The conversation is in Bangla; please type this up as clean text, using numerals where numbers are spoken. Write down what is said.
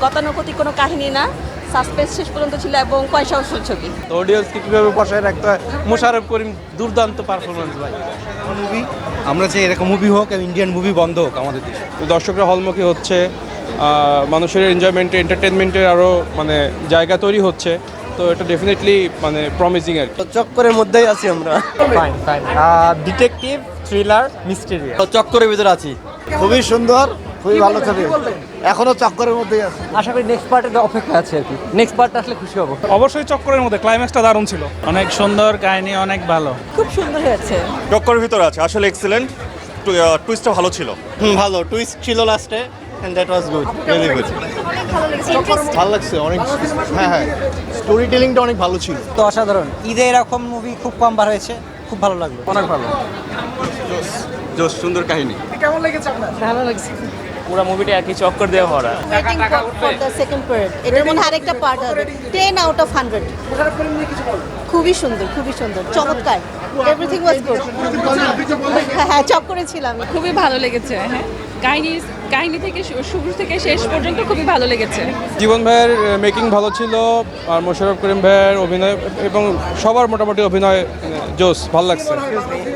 গতানুগতিক কোনো কাহিনী না, সাসপেন্স শেষ পর্যন্ত ছিল এবং পয়সা উসুল ছবি। তো অডিয়েন্সকে কীভাবে বসায় রাখতে হয়, মোশাররফ করিম দুর্দান্ত পারফরমেন্স ভাই। মুভি আমরা চাই এরকম মুভি হোক এবং ইন্ডিয়ান মুভি বন্ধ হোক আমাদের দেশে। তো দর্শকরা হলমুখী হচ্ছে, মানুষের এনজয়মেন্টে এন্টারটেনমেন্টের আরও মানে জায়গা তৈরি হচ্ছে, তো এটা ডেফিনেটলি মানে প্রমিসিং আর কি। চক্করের মধ্যেই আছি আমরা। Fine fine detective thriller mysterious. চক্করের ভিতরে আছি। খুবই সুন্দর, খুবই ভালো ছবি। এখনো চক্করের মধ্যেই আছে। আশা করি নেক্সট পার্টের অপেক্ষা আছে আর কি, নেক্সট পার্টটা আসলে খুশি হব। অবশ্যই চক্করের মধ্যে ক্লাইম্যাক্সটা দারুণ ছিল, অনেক সুন্দর কাহিনী, অনেক ভালো। খুব সুন্দর হয়েছে। চক্করের ভিতরে আছে, আসলে এক্সেলেন্ট, টুইস্টটা ভালো ছিল। ভালো টুইস্ট ছিল লাস্টে, and that was good, really good. ভালো লাগছে অনেক। হ্যাঁ, স্টোরি টেলিংটা অনেক ভালো ছিল। তো অসাধারণ, ঈদে এরকম মুভি খুব কম বার হয়েছে, খুব ভালো লাগলো। অনেক ভালো, জোস, সুন্দর কাহিনী। ভালো লাগছে। পুরো মুভিটা আর কি চক্কর দিয়ে ভরা। Waiting for the second part. এটার মধ্যে আরেকটা পার্ট হবে। 10 আউট অফ 100। খুবই সুন্দর, খুবই সুন্দর, চমৎকার। Everything was good. হ্যাঁ, চক্করে ছিলাম। খুবই ভালো লেগেছে। হ্যাঁ, কাহিনী থেকে শুরু থেকে শেষ পর্যন্ত খুবই ভালো লেগেছে। জীবন ভাইয়ের মেকিং ভালো ছিল, আর মোশাররফ করিম ভাইয়ের অভিনয় এবং সবার মোটামুটি অভিনয় জোস, ভালো লাগছে।